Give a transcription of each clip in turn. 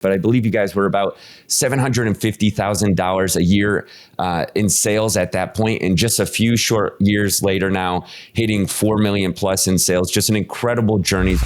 but I believe you guys were about $750,000 a year in sales at that point, and just a few short years later now, hitting 4 million plus in sales. Just an incredible journey.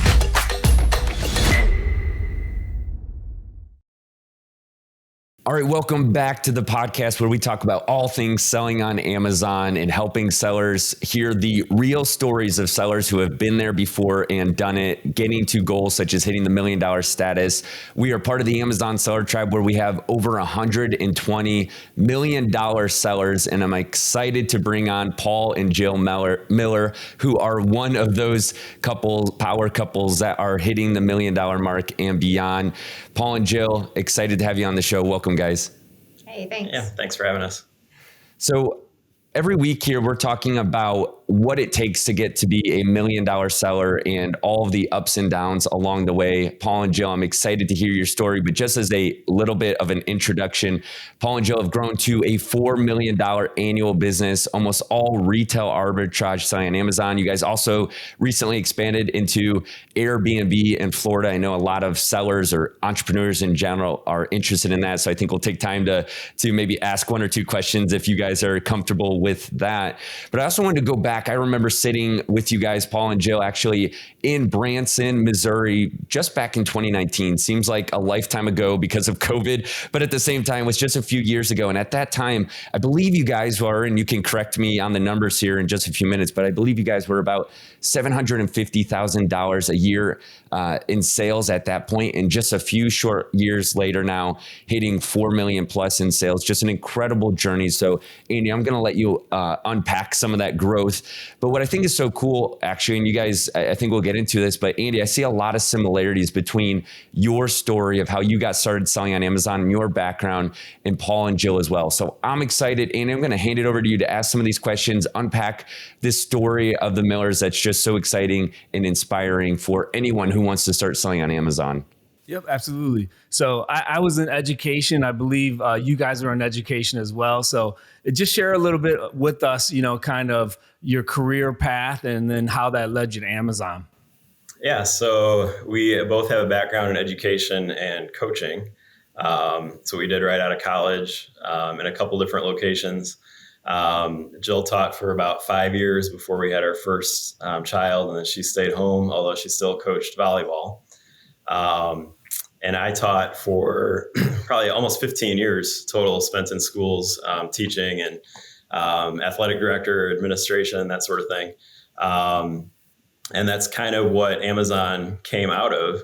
All right, welcome back to the podcast where we talk about all things selling on Amazon and helping sellers hear the real stories of sellers who have been there before and done it, getting to goals such as hitting the $1 million status. We are part of the Amazon Seller Tribe where we have over $120 million sellers, and I'm excited to bring on Paul and Jill Miller, who are one of those power couples that are hitting the $1 million mark and beyond. Paul and Jill, excited to have you on the show. Welcome, guys. Hey, thanks. Yeah, thanks for having us. So every week here, we're talking about what it takes to get to be a $1 million seller and all of the ups and downs along the way. Paul and Jill, I'm excited to hear your story, but just as a little bit of an introduction, Paul and Jill have grown to a $4 million annual business, almost all retail arbitrage selling on Amazon. You guys also recently expanded into Airbnb in Florida. I know a lot of sellers or entrepreneurs in general are interested in that. So I think we'll take time to maybe ask one or two questions if you guys are comfortable with that. But I also wanted to go back. I remember sitting with you guys, Paul and Jill, actually in Branson, Missouri, just back in 2019. Seems like a lifetime ago because of COVID, but at the same time, it was just a few years ago. And at that time, I believe you guys were, and you can correct me on the numbers here in just a few minutes, but I believe you guys were about $750,000 a year in sales at that point, and just a few short years later now, hitting 4 million plus in sales. Just an incredible journey. So, Andy, I'm going to let you unpack some of that growth. But what I think is so cool, actually, and you guys, I think we'll get into this, but Andy, I see a lot of similarities between your story of how you got started selling on Amazon and your background, and Paul and Jill as well. So I'm excited, Andy, I'm going to hand it over to you to ask some of these questions, unpack this story of the Millers that's just so exciting and inspiring for anyone who wants to start selling on Amazon. Yep, absolutely. So I was in education. I believe you guys are in education as well. So just share a little bit with us, kind of your career path and then how that led you to Amazon. Yeah, so we both have a background in education and coaching. So we did right out of college in a couple different locations. Jill taught for about 5 years before we had our first child, and then she stayed home, although she still coached volleyball. And I taught for probably almost 15 years total, spent in schools, teaching and athletic director, administration, that sort of thing. And that's kind of what Amazon came out of.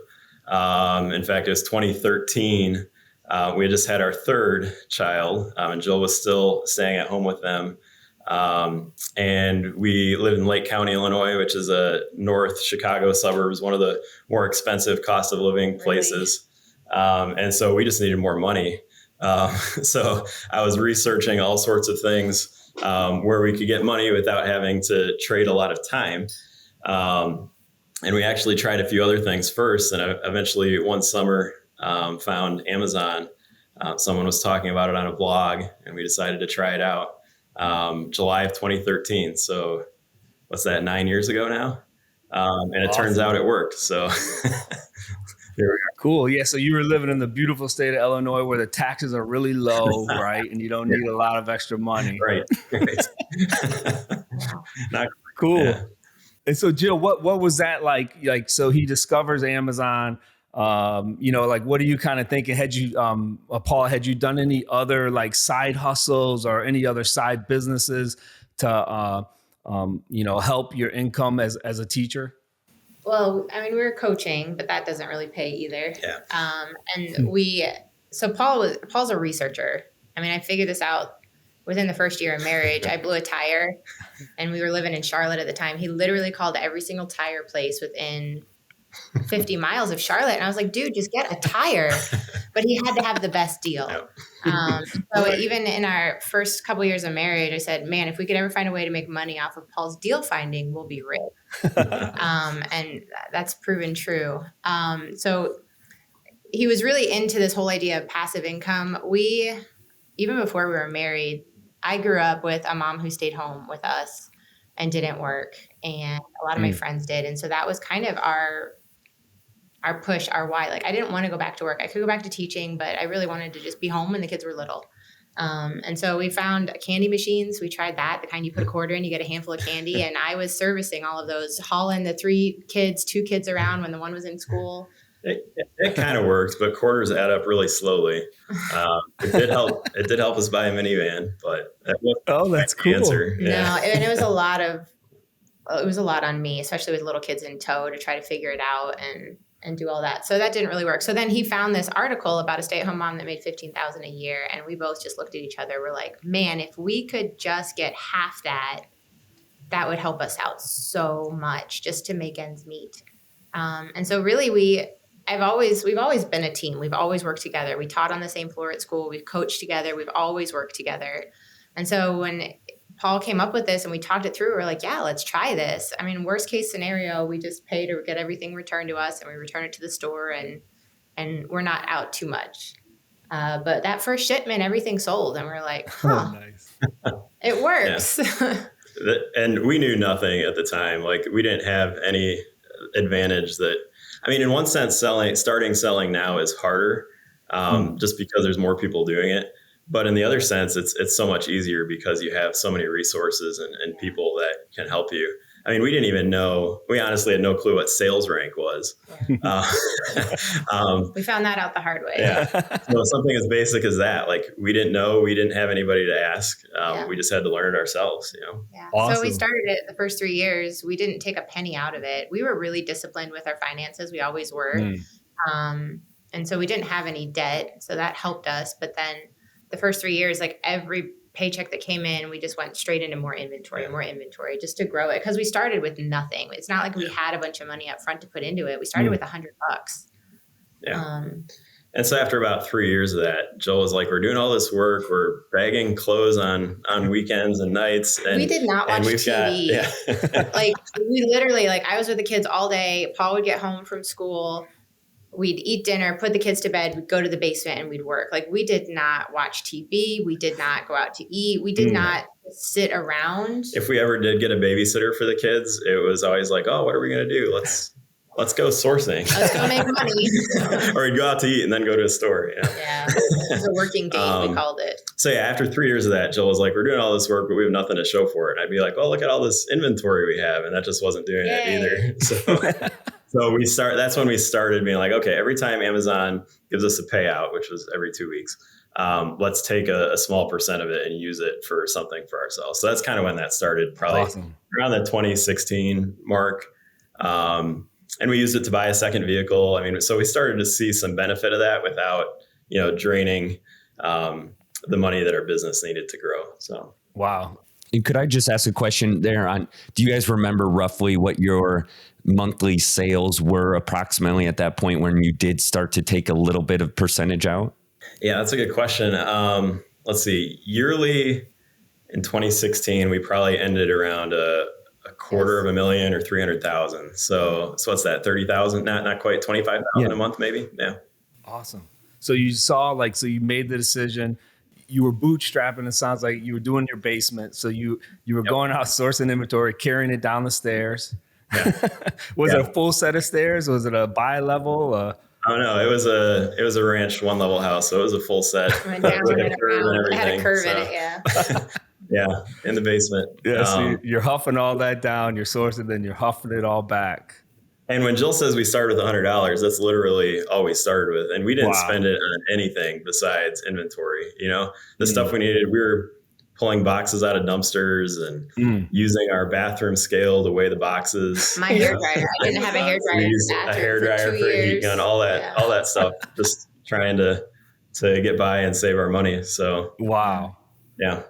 In fact, it was 2013. We had just had our third child, and Jill was still staying at home with them. And we live in Lake County, Illinois, which is a North Chicago suburbs, one of the more expensive cost of living places. And so we just needed more money. So I was researching all sorts of things where we could get money without having to trade a lot of time. And we actually tried a few other things first. And eventually one summer found Amazon. Someone was talking about it on a blog, and we decided to try it out. July of 2013. So what's that, 9 years ago now? And it turns out it worked. So here we are. Cool. Yeah. So you were living in the beautiful state of Illinois where the taxes are really low, right? And you don't need a lot of extra money. Right. Not cool. Yeah. And so Jill, what was that like? So he discovers Amazon. What are you kind of thinking? Had you, Paul, had you done any other like side hustles or any other side businesses to, help your income as a teacher? Well, I mean, we were coaching, but that doesn't really pay either. Yeah. So Paul's a researcher. I mean, I figured this out within the first year of marriage. I blew a tire, and we were living in Charlotte at the time. He literally called every single tire place within 50 miles of Charlotte. And I was like, dude, just get a tire. But he had to have the best deal. So even in our first couple of years of marriage, I said, man, if we could ever find a way to make money off of Paul's deal finding, we'll be rich. And that's proven true. So he was really into this whole idea of passive income. Even before we were married, I grew up with a mom who stayed home with us and didn't work. And a lot of my friends did. And so that was kind of our our push, our why. Like I didn't want to go back to work. I could go back to teaching, but I really wanted to just be home when the kids were little. And so we found candy machines. We tried that, the kind you put a quarter in, you get a handful of candy. And I was servicing all of those, hauling the 2 kids around when the one was in school. It kind of worked, but quarters add up really slowly. It did help. It did help us buy a minivan, but that wasn't that's the cool. answer. Yeah. No, and it was a lot on me, especially with little kids in tow, to try to figure it out and do all that. So that didn't really work. So then he found this article about a stay-at-home mom that made $15,000 a year. And we both just looked at each other. We're like, man, if we could just get half that, that would help us out so much just to make ends meet. And so really we've always been a team. We've always worked together. We taught on the same floor at school. We've coached together. We've always worked together. And so when Paul came up with this and we talked it through, we're like, yeah, let's try this. I mean, worst case scenario, we just pay to get everything returned to us and we return it to the store and we're not out too much. But that first shipment, everything sold and we're like, Nice. It works. Yeah. And we knew nothing at the time. Like we didn't have any advantage that, I mean, in one sense, starting selling now is harder just because there's more people doing it. But in the other sense, it's so much easier because you have so many resources and people that can help you. I mean, we didn't even know, we honestly had no clue what sales rank was. Yeah. We found that out the hard way. Yeah. So something as basic as that, like we didn't know, we didn't have anybody to ask. We just had to learn it ourselves, you know? Yeah. Awesome. So we started it the first 3 years. We didn't take a penny out of it. We were really disciplined with our finances. We always were. And so we didn't have any debt. So that helped us. But then the first 3 years, like every paycheck that came in, we just went straight into more inventory just to grow it. Cause we started with nothing. It's not like we had a bunch of money up front to put into it. We started with $100. Yeah. And so after about 3 years of that, Joel was like, we're doing all this work. We're bagging clothes on weekends and nights. And we did not watch TV. Like we literally, like I was with the kids all day. Paul would get home from school. We'd eat dinner, put the kids to bed, we'd go to the basement and we'd work. Like we did not watch TV. We did not go out to eat. We did not sit around. If we ever did get a babysitter for the kids, it was always like, oh, what are we going to do? Let's go sourcing. Let's go make money. Or we'd go out to eat and then go to a store. You know? Yeah. It was a working date, we called it. So yeah, after 3 years of that, Joel was like, we're doing all this work, but we have nothing to show for it. And I'd be like, well, look at all this inventory we have. And that just wasn't doing it either. So that's when we started being like, okay, every time Amazon gives us a payout, which was every 2 weeks, let's take a small percent of it and use it for something for ourselves. So that's kind of when that started, probably around the 2016 mark. And we used it to buy a second vehicle. I mean, so we started to see some benefit of that without, draining the money that our business needed to grow. So, wow. And could I just ask a question there on, do you guys remember roughly what your monthly sales were approximately at that point when you did start to take a little bit of percentage out? Yeah, that's a good question. Let's see, yearly in 2016, we probably ended around a $250,000 or 300,000. So what's that? 30,000, not quite 25,000 a month, maybe. Yeah. Awesome. So you saw so you made the decision. You were bootstrapping. It sounds like you were doing your basement. So you were going out sourcing inventory, carrying it down the stairs. Yeah. Was it a full set of stairs? Was it a bi-level? Oh no, it was a ranch 1-level house. So it was a full set. Went down, with went a curve and everything. It had a curve in it, yeah. Yeah, in the basement. Yeah, so you're huffing all that down, you're sourcing, then you're huffing it all back. And when Jill says we started with $100, that's literally all we started with. And we didn't spend it on anything besides inventory. The stuff we needed, we were pulling boxes out of dumpsters and using our bathroom scale to weigh the boxes. My hairdryer. I didn't have a hairdryer. We used a hairdryer for a heat gun, all that stuff, just trying to get by and save our money. So, wow. Yeah.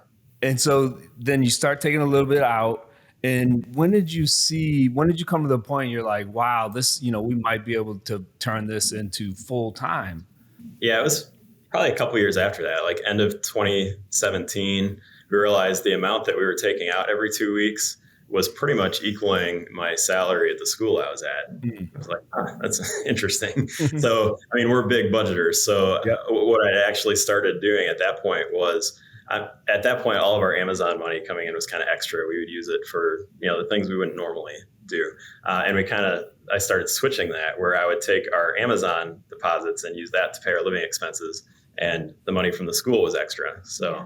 And so then you start taking a little bit out. And when did you come to the point you're like, wow, this, we might be able to turn this into full time? Yeah, it was probably a couple years after that, like end of 2017, we realized the amount that we were taking out every 2 weeks was pretty much equaling my salary at the school I was at. I was like, that's interesting. So, I mean, we're big budgeters. So what I actually started doing at that point was, all of our Amazon money coming in was kind of extra. We would use it for, the things we wouldn't normally do. And I started switching that, where I would take our Amazon deposits and use that to pay our living expenses, and the money from the school was extra. So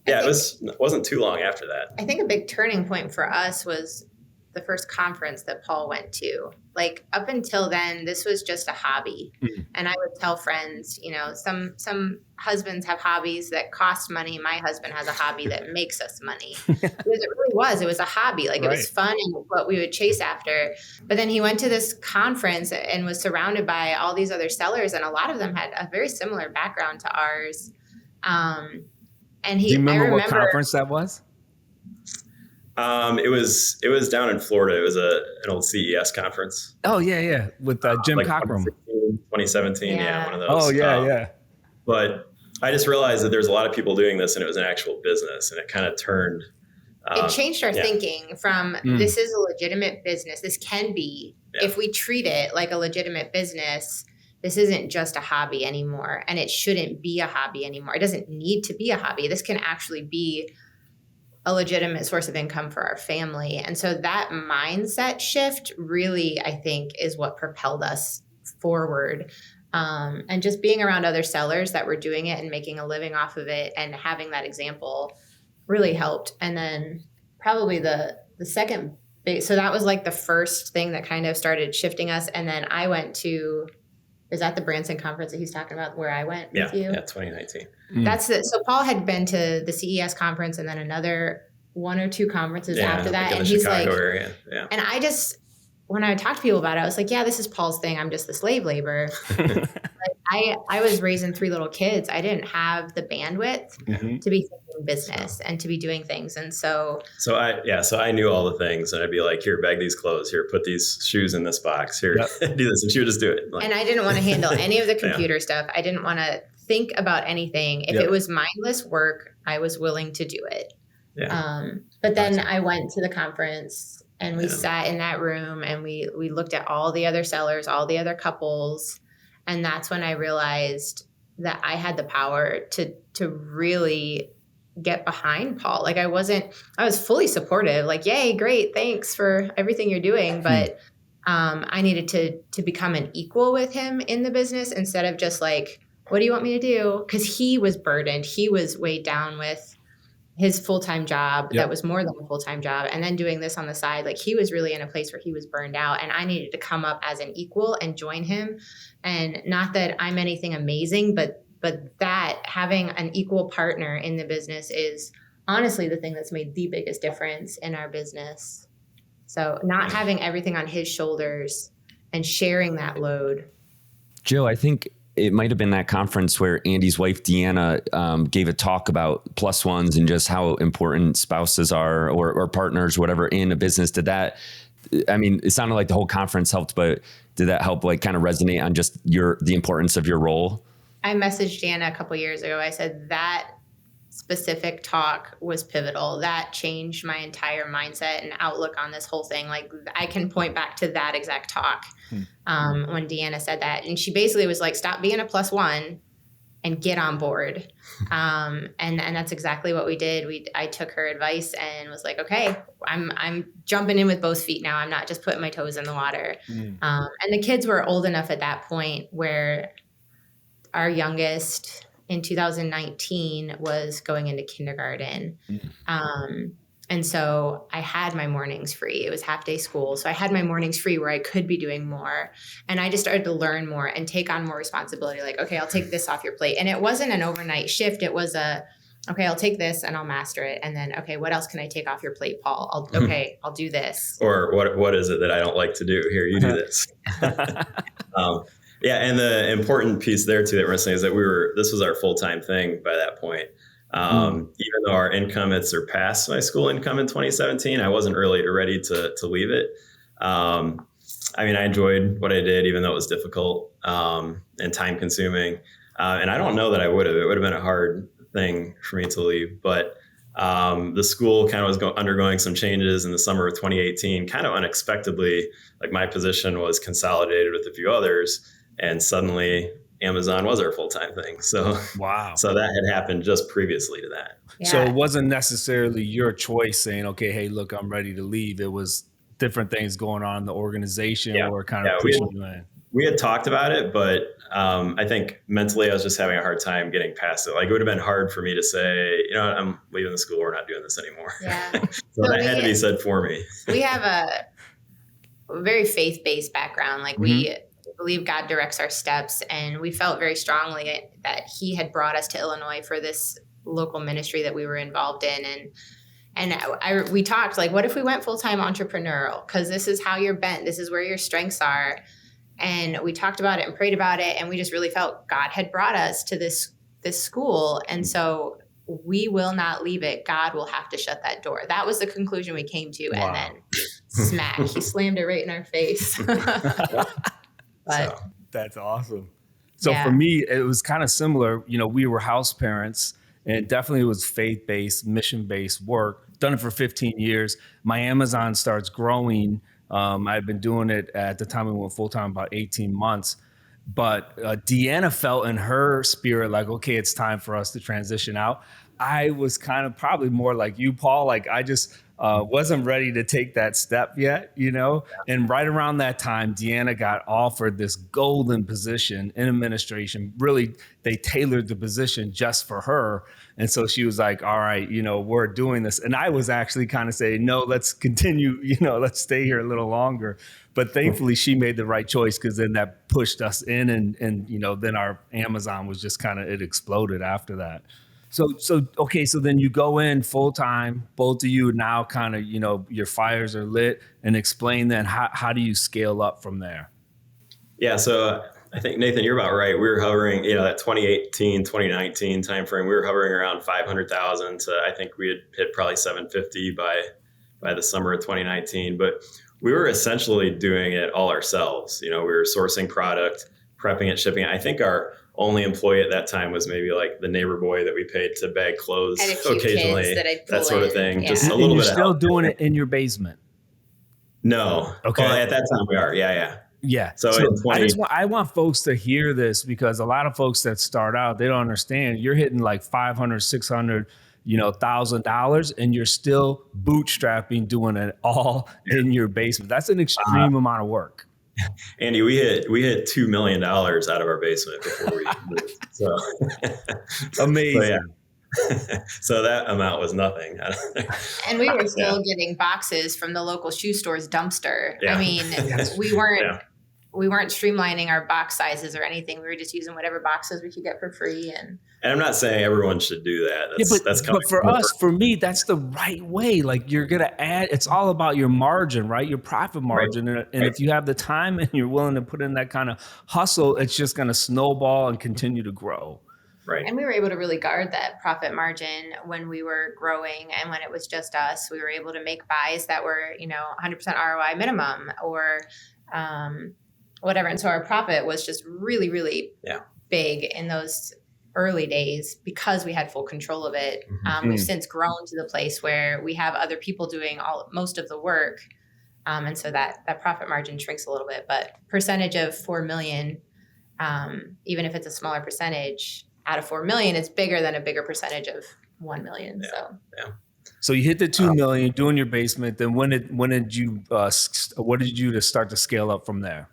it wasn't too long after that. I think a big turning point for us was the first conference that Paul went to. Like, up until then, this was just a hobby. Mm-hmm. And I would tell friends, some husbands have hobbies that cost money. My husband has a hobby that makes us money. Because it really was. It was a hobby. Like, right. It was fun and what we would chase after. But then he went to this conference and was surrounded by all these other sellers. And a lot of them had a very similar background to ours. And do you remember what conference that was? It was down in Florida. It was an old CES conference. Oh yeah. With Jim Cockrum. 2017. Yeah. One of those. Oh yeah. But I just realized that there's a lot of people doing this, and it was an actual business, and it kind of turned. It changed our thinking from this is a legitimate business. This can be, if we treat it like a legitimate business, this isn't just a hobby anymore, and it shouldn't be a hobby anymore. It doesn't need to be a hobby. This can actually be a legitimate source of income for our family. And so that mindset shift really, I think, is what propelled us forward. And just being around other sellers that were doing it and making a living off of it and having that example really helped. And then probably the second big, so that was like the first thing that kind of started shifting us. And then I went to, is that the Branson conference that he's talking about where I went with you? Yeah, 2019. So Paul had been to the CES conference and then another one or two conferences after that. Like and he's Chicago like, area. Yeah. And I just, when I would talk to people about it, I was like, yeah, this is Paul's thing. I'm just the slave labor. I was raising 3 little kids. I didn't have the bandwidth to be thinking business and to be doing things. And so I knew all the things, and I'd be like, here, bag these clothes, here, put these shoes in this box, here, do this. And she would just do it. And I didn't want to handle any of the computer stuff. I didn't want to think about anything. If it was mindless work, I was willing to do it. Yeah. But then I went to the conference and we sat in that room and we looked at all the other sellers, all the other couples. And that's when I realized that I had the power to really get behind Paul. Like I was fully supportive, like, yay, great. Thanks for everything you're doing. But I needed to become an equal with him in the business instead of just like, what do you want me to do? Because he was burdened. He was weighed down with his full-time job that was more than a full-time job. And then doing this on the side, like he was really in a place where he was burned out and I needed to come up as an equal and join him. And not that I'm anything amazing, but that having an equal partner in the business is honestly the thing that's made the biggest difference in our business. So not having everything on his shoulders and sharing that load. Jill, I think it might have been that conference where Andy's wife, Deanna, gave a talk about plus ones and just how important spouses are or partners, whatever, in a business. It sounded like the whole conference helped, but did that help like kind of resonate on just the importance of your role? I messaged Deanna a couple years ago. I said that specific talk was pivotal. That changed my entire mindset and outlook on this whole thing. Like I can point back to that exact talk when Deanna said that. And she basically was like, stop being a plus one and get on board. And that's exactly what we did. I took her advice and was like, okay, I'm jumping in with both feet now. I'm not just putting my toes in the water. And the kids were old enough at that point where our youngest in 2019 was going into kindergarten. And so I had my mornings free. It was half day school. So I had my mornings free where I could be doing more. And I just started to learn more and take on more responsibility. Like, okay, I'll take this off your plate. And it wasn't an overnight shift. It was okay, I'll take this and I'll master it. And then, okay, what else can I take off your plate, Paul? I'll do this. Or what is it that I don't like to do? Here, you do this. Yeah, and the important piece there too that we're saying is that this was our full-time thing by that point. Even though our income had surpassed my school income in 2017, I wasn't really ready to leave it. I enjoyed what I did, even though it was difficult and time-consuming. And I don't know that I would have. It would have been a hard thing for me to leave. But the school kind of was undergoing some changes in the summer of 2018, kind of unexpectedly. Like my position was consolidated with a few others. And suddenly Amazon was our full-time thing. So, wow. So that had happened just previously to that. Yeah. So it wasn't necessarily your choice saying, okay, hey, look, I'm ready to leave. It was different things going on in the organization Yeah. were kind of pushing you in. We had talked about it, but I think mentally I was just having a hard time getting past it. Like it would have been hard for me to say, you know what, I'm leaving the school. We're not doing this anymore. Yeah. So that had to be said for me. We have a very faith-based background. Like we believe God directs our steps, and we felt very strongly that he had brought us to Illinois for this local ministry that we were involved in. And we talked like, what if we went full-time entrepreneurial? Because this is how you're bent. This is where your strengths are. And we talked about it and prayed about it. And we just really felt God had brought us to this school. And so we will not leave it. God will have to shut that door. That was the conclusion we came to. Wow. And then smack, he slammed it right in our face. But that's awesome. So for me, it was kind of similar. You know, we were house parents, and definitely it was faith-based, mission-based work. Done it for 15 years. My Amazon starts growing. I'd been doing it at the time we went full-time about 18 months. But Deanna felt in her spirit like, okay, it's time for us to transition out. I was kind of probably more like you, Paul. Like I just wasn't ready to take that step yet, you know? And right around that time, Deanna got offered this golden position in administration. Really, they tailored the position just for her. And so she was like, all right, you know, we're doing this. And I was actually kind of saying, no, let's continue, you know, let's stay here a little longer. But thankfully she made the right choice, because then that pushed us in, and, you know, then our Amazon was just kind of, it exploded after that. So okay, so then you go in full time, both of you now kind of, you know, your fires are lit, and explain then how do you scale up from there? Yeah, so I think, Nathan, you're about right. We were hovering, you know, that 2018, 2019 timeframe, we were hovering around 500,000 to, I think we had hit probably 750 by the summer of 2019. But we were essentially doing it all ourselves. You know, we were sourcing product, prepping it, shipping it. I think our only employee at that time was maybe like the neighbor boy that we paid to bag clothes occasionally, that sort of thing. Yeah. Just a little bit. You're still doing it in your basement? No. Okay. Well, at that time we are. Yeah. So I want folks to hear this, because a lot of folks that start out, they don't understand. You're hitting like 500, 600, you know, $1,000, and you're still bootstrapping, doing it all in your basement. That's an extreme amount of work. Andy, we hit $2 million out of our basement before we moved. So amazing. So that amount was nothing. And we were still getting boxes from the local shoe store's dumpster. Yeah. I mean, we weren't streamlining our box sizes or anything. We were just using whatever boxes we could get for free. And I'm not saying everyone should do that. But for us, for me, that's the right way. Like you're going to add, it's all about your margin, right? Your profit margin. Right. And if you have the time and you're willing to put in that kind of hustle, it's just going to snowball and continue to grow. Right. And we were able to really guard that profit margin when we were growing, and when it was just us. We were able to make buys that were, you know, 100% ROI minimum, or whatever. And so our profit was just really, really big in those early days, because we had full control of it. We've since grown to the place where we have other people doing most of the work. And so that profit margin shrinks a little bit, but percentage of 4 million, even if it's a smaller percentage out of 4 million, it's bigger than a bigger percentage of 1 million. So you hit the 2 million doing your basement. Then what did you to start to scale up from there?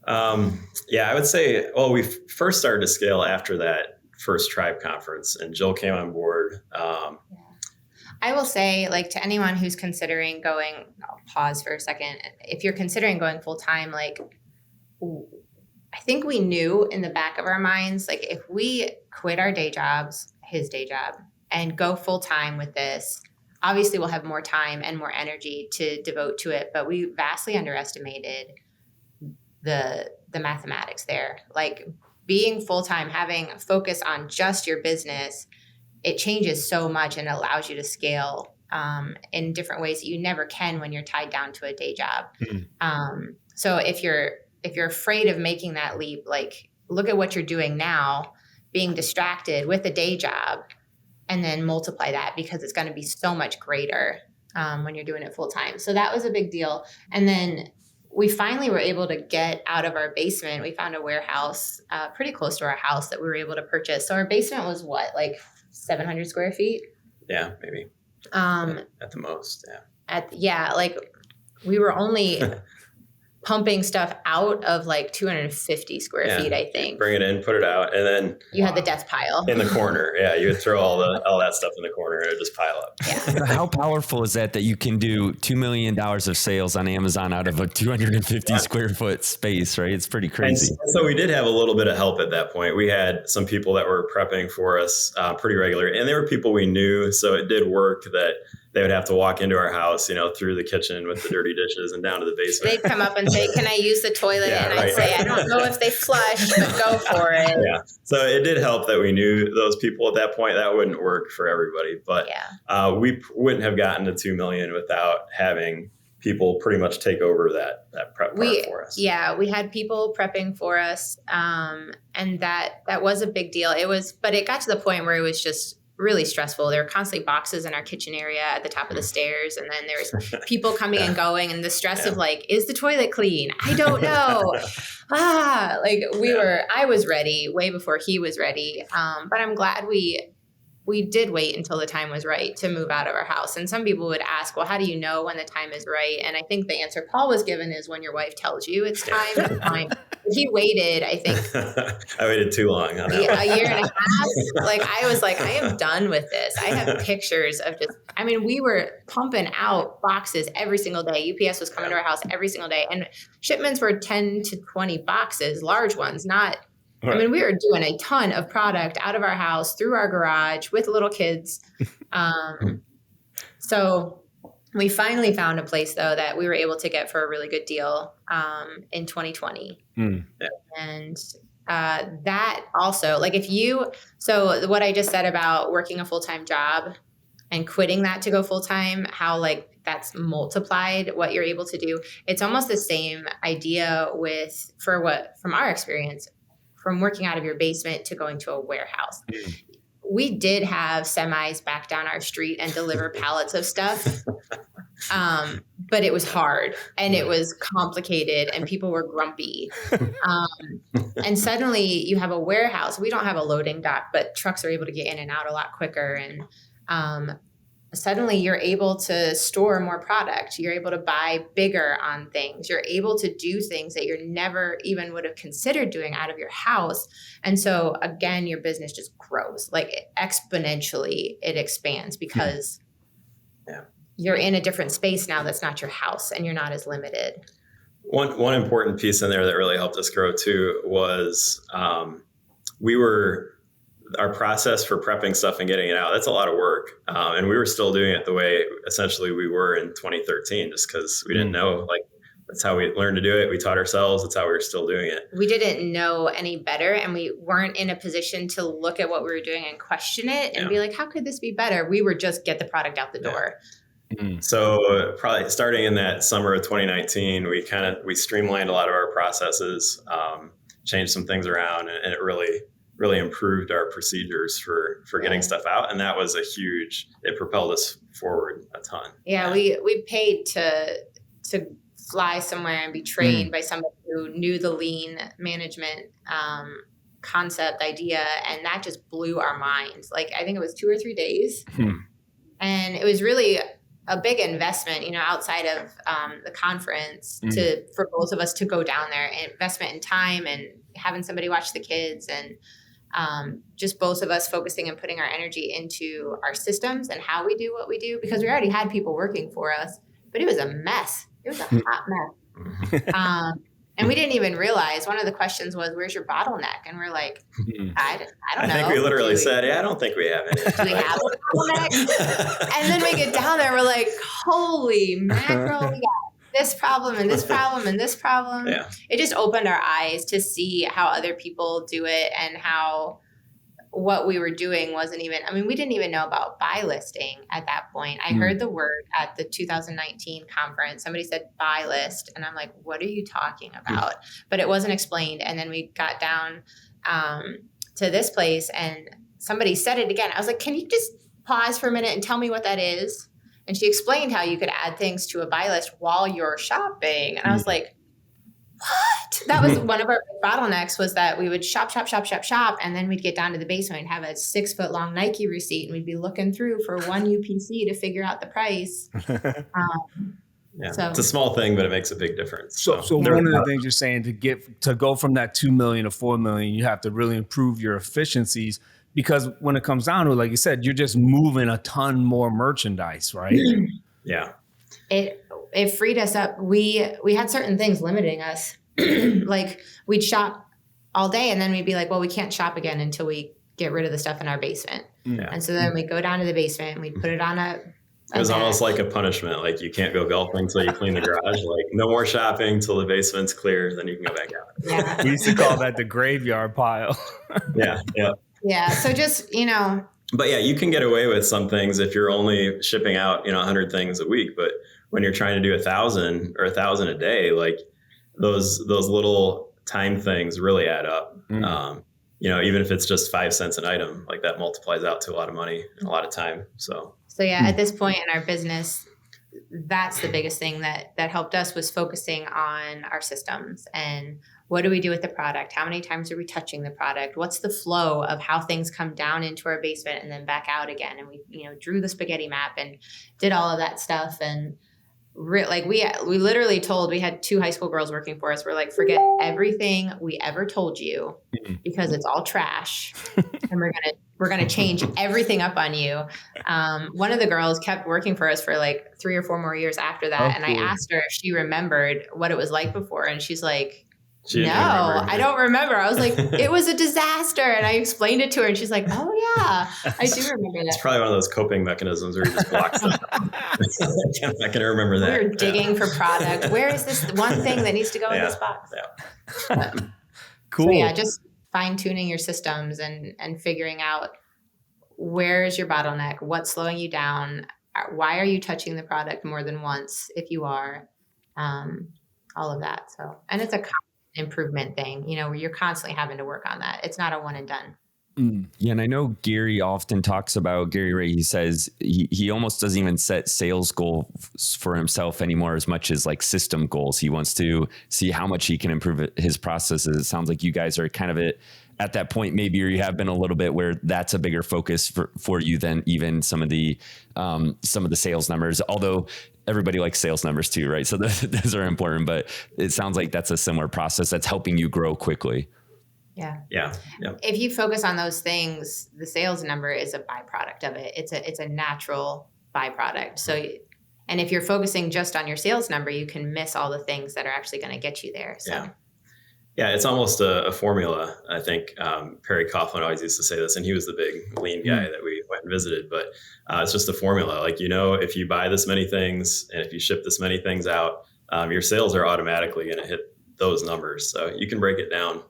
I would say, we first started to scale after that first tribe conference, and Jill came on board. I will say, like, to anyone who's considering going, I'll pause for a second. If you're considering going full time, like, I think we knew in the back of our minds, like, if we quit our day jobs, his day job, and go full time with this, obviously we'll have more time and more energy to devote to it. But we vastly underestimated the mathematics there. Like, being full time, having a focus on just your business, it changes so much and allows you to scale in different ways that you never can when you're tied down to a day job. So if you're afraid of making that leap, like, look at what you're doing now, being distracted with a day job, and then multiply that, because it's going to be so much greater when you're doing it full time. So that was a big deal. And then we finally were able to get out of our basement. We found a warehouse pretty close to our house that we were able to purchase. So our basement was like 700 square feet? Yeah, maybe. At the most, yeah. like we were only pumping stuff out of like 250 square feet, I think. Bring it in, put it out, and then you had the death pile in the corner. Yeah, you would throw all that stuff in the corner and it would just pile up. Yeah. How powerful is that you can do $2 million of sales on Amazon out of a 250 square foot space, right? It's pretty crazy. And so we did have a little bit of help at that point. We had some people that were prepping for us pretty regularly, and they were people we knew. So it did work that they would have to walk into our house, through the kitchen with the dirty dishes and down to the basement. They'd come up and say, "Can I use the toilet?" And I'd say, "I don't know if they flush, but go for it." Yeah. So it did help that we knew those people at that point. That wouldn't work for everybody, but we wouldn't have gotten to 2 million without having people pretty much take over that prep part for us. Yeah, we had people prepping for us, and that was a big deal. But it got to the point where it was just really stressful. There were constantly boxes in our kitchen area at the top of the stairs. And then there was people coming and going, and the stress of like, is the toilet clean? I don't know. I was ready way before he was ready. But I'm glad we did wait until the time was right to move out of our house. And some people would ask, well, how do you know when the time is right? And I think the answer Paul was given is when your wife tells you it's time, it's time. He waited, I think. I waited too long. A year and a half. Like, I was like, I am done with this. I have pictures of we were pumping out boxes every single day. UPS was coming to our house every single day. And shipments were 10 to 20 boxes, large ones, not. Right. We were doing a ton of product out of our house, through our garage with little kids. So we finally found a place, though, that we were able to get for a really good deal in 2020. And that also, so what I just said about working a from job and quitting that to go full-time, how that's multiplied what you're able to do. It's almost the same idea from our experience, from working out of your basement to going to a warehouse. We did have semis back down our street and deliver pallets of stuff. But it was hard and it was complicated and people were grumpy. And suddenly you have a warehouse. We don't have a loading dock, but trucks are able to get in and out a lot quicker. And suddenly you're able to store more product. You're able to buy bigger on things. You're able to do things that you never even would have considered doing out of your house. And so again, your business just grows, exponentially it expands because you're in a different space now that's not your house and you're not as limited. One important piece in there that really helped us grow too was our process for prepping stuff and getting it out. That's a lot of work. And we were still doing it the way essentially we were in 2013, just because we didn't know, that's how we learned to do it. We taught ourselves. That's how we were still doing it. We didn't know any better. And we weren't in a position to look at what we were doing and question it and be like, how could this be better? We were just get the product out the door. So probably starting in that summer of 2019, we streamlined a lot of our processes, changed some things around, and it really improved our procedures for getting stuff out. And that was it propelled us forward a ton. Yeah. We paid to fly somewhere and be trained by somebody who knew the lean management concept idea. And that just blew our minds. I think it was 2 or 3 days. And it was really a big investment, outside of the conference for both of us to go down there, investment in time and having somebody watch the kids and just both of us focusing and putting our energy into our systems and how we do what we do, because we already had people working for us, but it was a mess. It was a hot mess. And we didn't even realize, one of the questions was, where's your bottleneck? And we're like, I don't know. I think we literally said, I don't think we have any. Do we have a bottleneck? And then we get down there, we're like, holy mackerel, we got this problem and this problem and this problem. Yeah. It just opened our eyes to see how other people do it and how what we were doing wasn't even, we didn't even know about buy listing at that point. I heard the word at the 2019 conference. Somebody said buy list. And I'm like, what are you talking about? But it wasn't explained. And then we got down to this place and somebody said it again. I was like, can you just pause for a minute and tell me what that is? And she explained how you could add things to a buy list while you're shopping. And I was like, what? That was one of our bottlenecks, was that we would shop. And then we'd get down to the basement and have a 6 foot long Nike receipt. And we'd be looking through for one UPC to figure out the price. So it's a small thing, but it makes a big difference. So one of the things you're saying, to go from that 2 million to 4 million, you have to really improve your efficiencies, because when it comes down to it, like you said, you're just moving a ton more merchandise, right? Yeah. It freed us up. We had certain things limiting us. Like we'd shop all day and then we'd be like, well, we can't shop again until we get rid of the stuff in our basement. Yeah. And so then we'd go down to the basement and we'd put it on it was almost like a punishment. Like you can't go golfing until you clean the garage. Like no more shopping till the basement's clear. Then you can go back out. Yeah. We used to call that the graveyard pile. Yeah. Yeah. So just, But yeah, you can get away with some things if you're only shipping out, 100 things a week. But when you're trying to do 1,000 or 1,000 a day, like those little time things really add up. Even if it's just 5 cents an item, like that multiplies out to a lot of money and a lot of time. So yeah, at this point in our business, that's the biggest thing that helped us, was focusing on our systems and what do we do with the product? How many times are we touching the product? What's the flow of how things come down into our basement and then back out again? And we, drew the spaghetti map and did all of that stuff. And we literally we had 2 high school girls working for us. We're like, forget everything we ever told you because it's all trash, and we're gonna change everything up on you. One of the girls kept working for us for like 3 or 4 more years after that, and cool. I asked her if she remembered what it was like before, and she's like, no, I don't remember. I was like, it was a disaster. And I explained it to her and she's like, oh yeah, I do remember that. It's probably one of those coping mechanisms where you just block stuff. I can remember that. We were digging for product. Where is this one thing that needs to go in this box? Yeah. Cool. So yeah, just fine tuning your systems and figuring out where's your bottleneck, what's slowing you down, why are you touching the product more than once if you are, all of that. So, and it's a improvement thing, where you're constantly having to work on that. It's not a one and done. Yeah. And I know Gary often talks about, Gary Ray, he says he almost doesn't even set sales goals for himself anymore as much as like system goals. He wants to see how much he can improve his processes. It sounds like you guys are kind of at that point, maybe, or you have been a little bit, where that's a bigger focus for you than even some of the sales numbers, although everybody likes sales numbers too, right? So those are important, but it sounds like that's a similar process that's helping you grow quickly. Yeah. If you focus on those things, the sales number is a byproduct of it. It's a natural byproduct. So, and if you're focusing just on your sales number, you can miss all the things that are actually going to get you there. So. Yeah, it's almost a formula. I think Perry Coughlin always used to say this, and he was the big lean guy that we went and visited. But it's just a formula. Like, if you buy this many things and if you ship this many things out, your sales are automatically going to hit those numbers. So you can break it down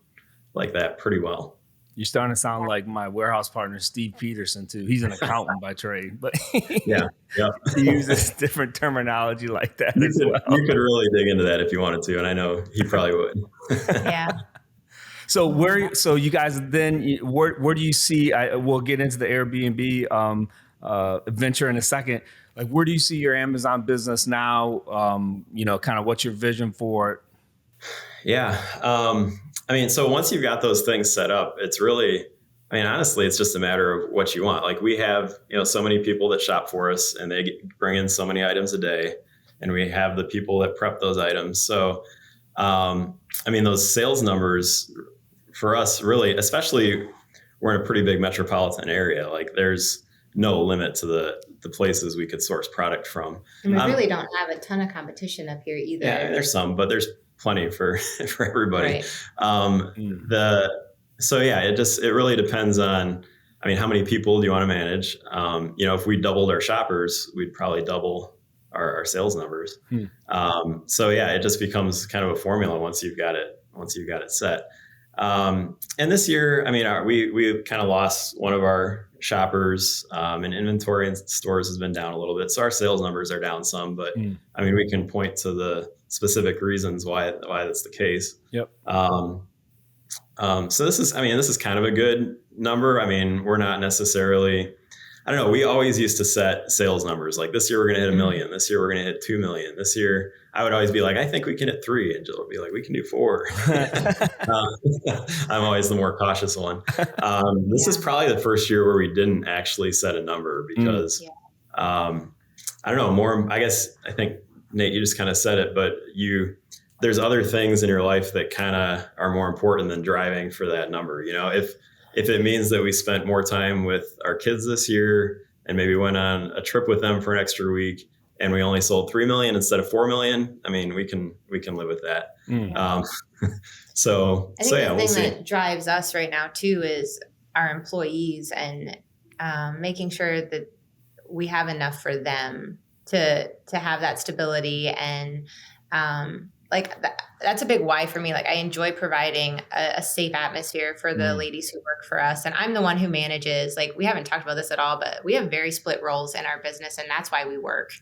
like that pretty well. You're starting to sound like my warehouse partner, Steve Peterson, too. He's an accountant by trade, but he uses different terminology like that as well. You could really dig into that if you wanted to, and I know he probably would. Yeah. So you guys then, where do you see? We'll get into the Airbnb venture in a second. Like, where do you see your Amazon business now? Kind of what's your vision for it? Yeah. So once you've got those things set up, it's really, honestly, it's just a matter of what you want. Like we have, so many people that shop for us and they bring in so many items a day, and we have the people that prep those items. So, those sales numbers for us really, especially we're in a pretty big metropolitan area, like there's no limit to the places we could source product from. And we really don't have a ton of competition up here either. Yeah, there's some, but there's plenty for everybody. Right. It really depends on, how many people do you want to manage? If we doubled our shoppers, we'd probably double our sales numbers. It just becomes kind of a formula once you've got it set. And this year, we kind of lost one of our shoppers, and inventory in stores has been down a little bit. So our sales numbers are down some, but we can point to the specific reasons why that's the case. Yep. So this is kind of a good number. We're not necessarily I don't know. We always used to set sales numbers. Like this year we're going to hit 1 million. This year we're going to hit 2 million. This year I would always be like, I think we can hit 3. And Jill would be like, we can do 4. I'm always the more cautious one. This is probably the first year where we didn't actually set a number because I don't know, more, I think Nate, you just kind of said it, but there's other things in your life that kind of are more important than driving for that number. You know, if it means that we spent more time with our kids this year and maybe went on a trip with them for an extra week and we only sold 3 million instead of 4 million, I mean, we can live with that. So I think the we'll see. thing that drives us right now too is our employees and making sure that we have enough for them to have that stability and that's a big why for me. Like I enjoy providing a safe atmosphere for the ladies who work for us. And I'm the one who manages, like we haven't talked about this at all, but we have very split roles in our business and that's why we work.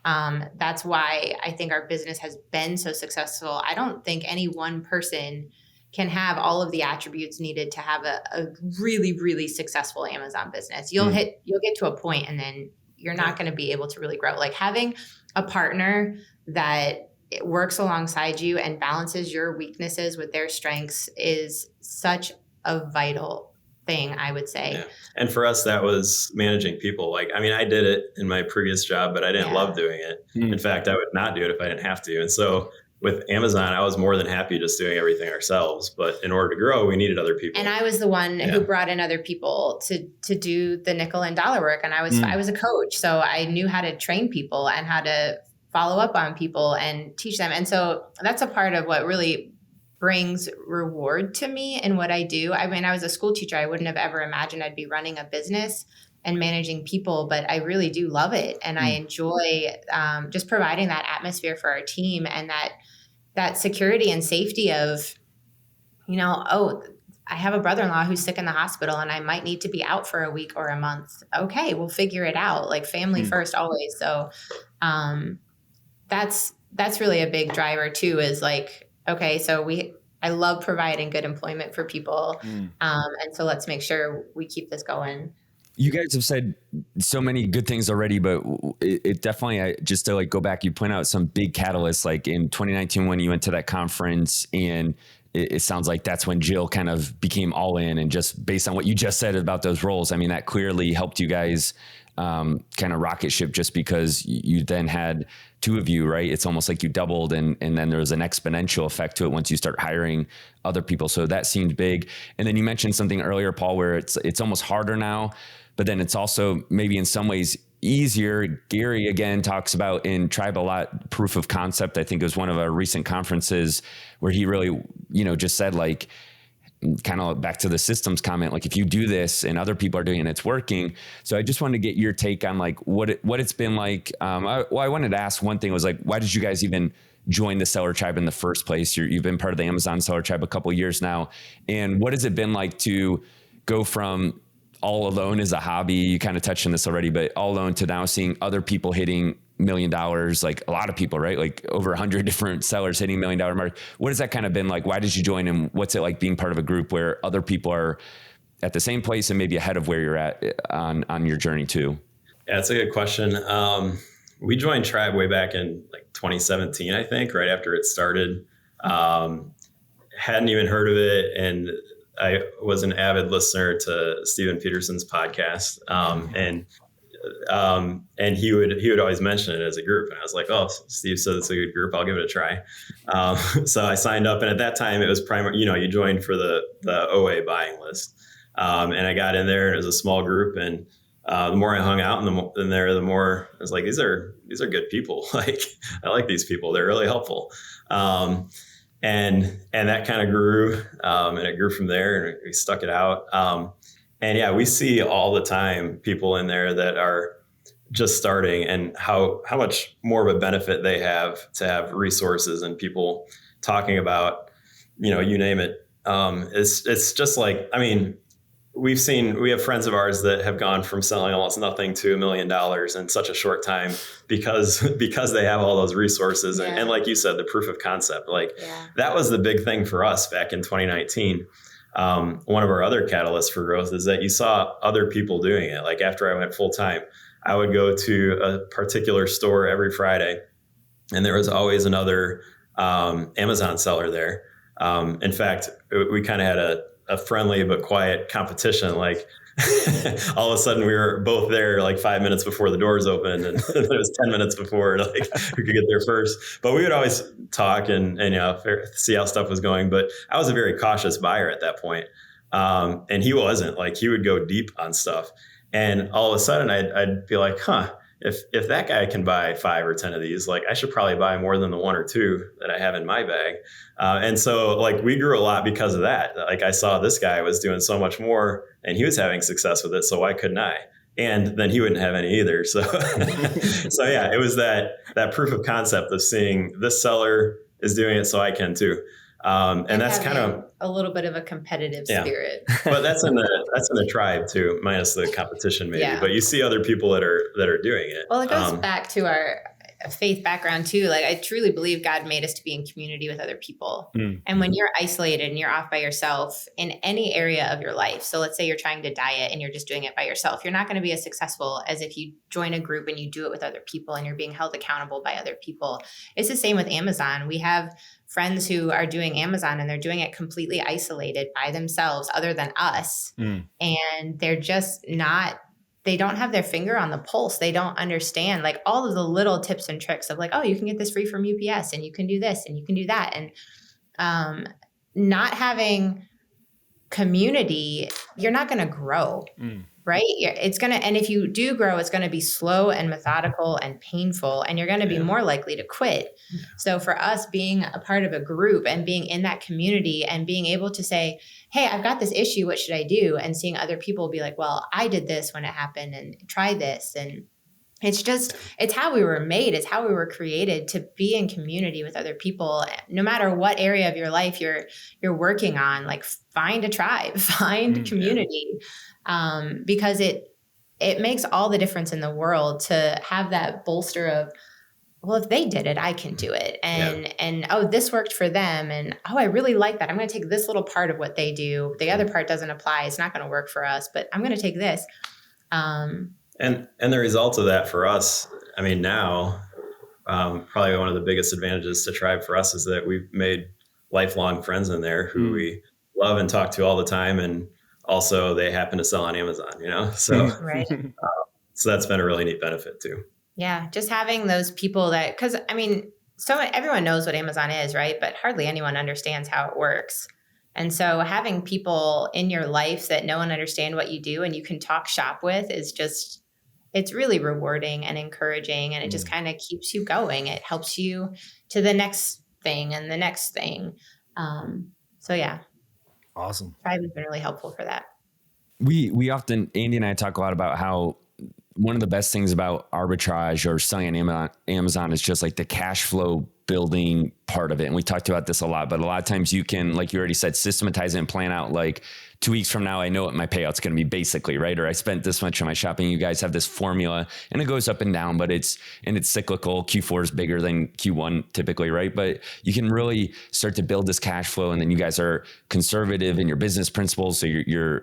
That's why I think our business has been so successful. I don't think any one person can have all of the attributes needed to have a really, really successful Amazon business. You'll get to a point and then you're not going to be able to really grow. Like having a partner that works alongside you and balances your weaknesses with their strengths is such a vital thing, I would say. Yeah. And for us, that was managing people. Like, I mean, I did it in my previous job, but I didn't love doing it. In fact, I would not do it if I didn't have to. And so with Amazon, I was more than happy just doing everything ourselves. But in order to grow, we needed other people. And I was the one who brought in other people to do the nickel and dollar work. And I was a coach. So I knew how to train people and how to follow up on people and teach them. And so that's a part of what really brings reward to me in what I do. I mean, I was a school teacher. I wouldn't have ever imagined I'd be running a business and managing people, but I really do love it. And I enjoy just providing that atmosphere for our team and that security and safety of, you know, oh, I have a brother-in-law who's sick in the hospital and I might need to be out for a week or a month. Okay, we'll figure it out. Like family first always. So that's really a big driver too, is like, okay, so I love providing good employment for people. And so let's make sure we keep this going. You guys have said so many good things already, but it definitely, just to like go back, you point out some big catalysts, like in 2019 when you went to that conference, and it sounds like that's when Jill kind of became all in, and just based on what you just said about those roles, I mean, that clearly helped you guys kind of rocket ship, just because you then had 2 of you, right? It's almost like you doubled, and then there was an exponential effect to it once you start hiring other people. So that seemed big. And then you mentioned something earlier, Paul, where it's almost harder now, but then it's also maybe in some ways easier. Gary again talks about in Tribe a lot, proof of concept. I think it was one of our recent conferences where he really, just said, like, kind of back to the systems comment, like if you do this and other people are doing it, it's working. So I just wanted to get your take on like what it's been like. I wanted to ask, one thing was like, why did you guys even join the Seller Tribe in the first place? You've been part of the Amazon Seller Tribe a couple of years now. And what has it been like to go from all alone as a hobby? You kind of touched on this already, but all alone to now seeing other people hitting $1 million, like a lot of people, right? Like over 100 different sellers hitting $1 million mark. What has that kind of been like? Why did you join, and what's it like being part of a group where other people are at the same place and maybe ahead of where you're at on your journey too? Yeah, that's a good question. We joined Tribe way back in like 2017, I think, right after it started. Hadn't even heard of it. And I was an avid listener to Steven Peterson's podcast. And he would always mention it as a group. And I was like, oh, Steve said it's a good group, I'll give it a try. So I signed up, and at that time it was you joined for the OA buying list. And I got in there, and it was a small group, and the more I hung out the more I was like, these are good people. Like, I like these people. They're really helpful. And that kind of grew, and it grew from there, and we stuck it out. And yeah, we see all the time people in there that are just starting, and how much more of a benefit they have to have resources and people talking about, you name it. It's just like, I mean, we have friends of ours that have gone from selling almost nothing to $1 million in such a short time because they have all those resources. And like you said, the proof of concept, that was the big thing for us back in 2019. one of our other catalysts for growth is that you saw other people doing it. Like after I went full time, I would go to a particular store every Friday, and there was always another Amazon seller there. In fact, we kind of had a friendly but quiet competition. Like all of a sudden we were both there like 5 minutes before the doors opened, and it was 10 minutes before like we could get there first. But we would always talk and see how stuff was going. But I was a very cautious buyer at that point. And he wasn't. Like he would go deep on stuff. And all of a sudden I'd be like, if that guy can buy 5 or 10 of these, like I should probably buy more than the 1 or 2 that I have in my bag. And so like we grew a lot because of that. Like I saw this guy was doing so much more and he was having success with it. So why couldn't I? And then he wouldn't have any either. So, so yeah, it was that proof of concept of seeing this seller is doing it, so I can too. And that's kind of a little bit of a competitive spirit, but that's in the tribe too, minus the competition maybe. Yeah. But you see other people that are doing it. Well, it goes back to our faith background too. Like I truly believe God made us to be in community with other people. And when you're isolated and you're off by yourself in any area of your life, so let's say you're trying to diet and you're just doing it by yourself, you're not going to be as successful as if you join a group and you do it with other people and you're being held accountable by other people. It's the same with Amazon. We have friends who are doing Amazon and they're doing it completely isolated by themselves other than us. And they're just not, they don't have their finger on the pulse. They don't understand like all of the little tips and tricks of like, oh, you can get this free from UPS and you can do this and you can do that. And not having community, you're not going to grow. Right? It's going to, and if you do grow, it's going to be slow and methodical and painful, and you're going to be more likely to quit. So for us being a part of a group and being in that community and being able to say, hey, I've got this issue, what should I do? And seeing other people be like, well, I did this when it happened and try this. And it's how we were made. It's how we were created to be in community with other people. No matter what area of your life you're working on, like find a tribe, find community. Because it makes all the difference in the world to have that bolster of, well, if they did it, I can do it. And oh, this worked for them. And oh, I really like that. I'm going to take this little part of what they do. The other part doesn't apply. It's not going to work for us, but I'm going to take this. And the result of that for us, I mean, now, probably one of the biggest advantages to Tribe for us is that we've made lifelong friends in there who we love and talk to all the time. And also they happen to sell on Amazon, so, right. So that's been a really neat benefit too. Yeah. Just having those people that, cause I mean, everyone knows what Amazon is, right? But hardly anyone understands how it works. And so having people in your life that know and understand what you do and you can talk shop with is just, it's really rewarding and encouraging. And it just kind of keeps you going. It helps you to the next thing and the next thing. So yeah. Awesome. Tribe has been really helpful for that. We often, Andy and I talk a lot about how one of the best things about arbitrage or selling on Amazon is just like the cash flow building part of it. And we talked about this a lot, but a lot of times you can, like you already said, systematize it and plan out like 2 weeks from now, I know what my payout's going to be basically, right? Or I spent this much on my shopping. You guys have this formula and it goes up and down, but it's cyclical. Q4 is bigger than Q1 typically, right? But you can really start to build this cash flow. And then you guys are conservative in your business principles. So you're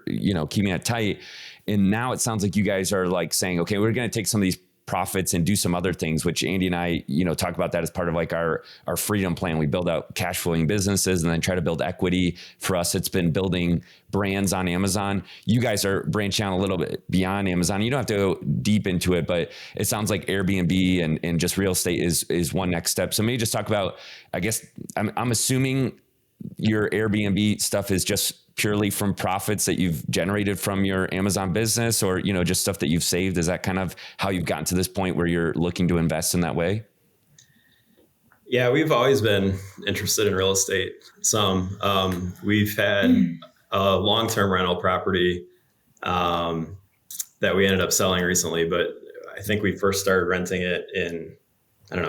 keeping it tight. And now it sounds like you guys are like saying, okay, we're going to take some of these profits and do some other things, which Andy and I, talk about that as part of like our freedom plan. We build out cash flowing businesses and then try to build equity. For us, it's been building brands on Amazon. You guys are branching out a little bit beyond Amazon. You don't have to go deep into it, but it sounds like Airbnb and just real estate is one next step. So maybe just talk about, I guess, I'm assuming your Airbnb stuff is just purely from profits that you've generated from your Amazon business, or, just stuff that you've saved? Is that kind of how you've gotten to this point where you're looking to invest in that way? Yeah, we've always been interested in real estate. We've had a long-term rental property that we ended up selling recently, but I think we first started renting it in,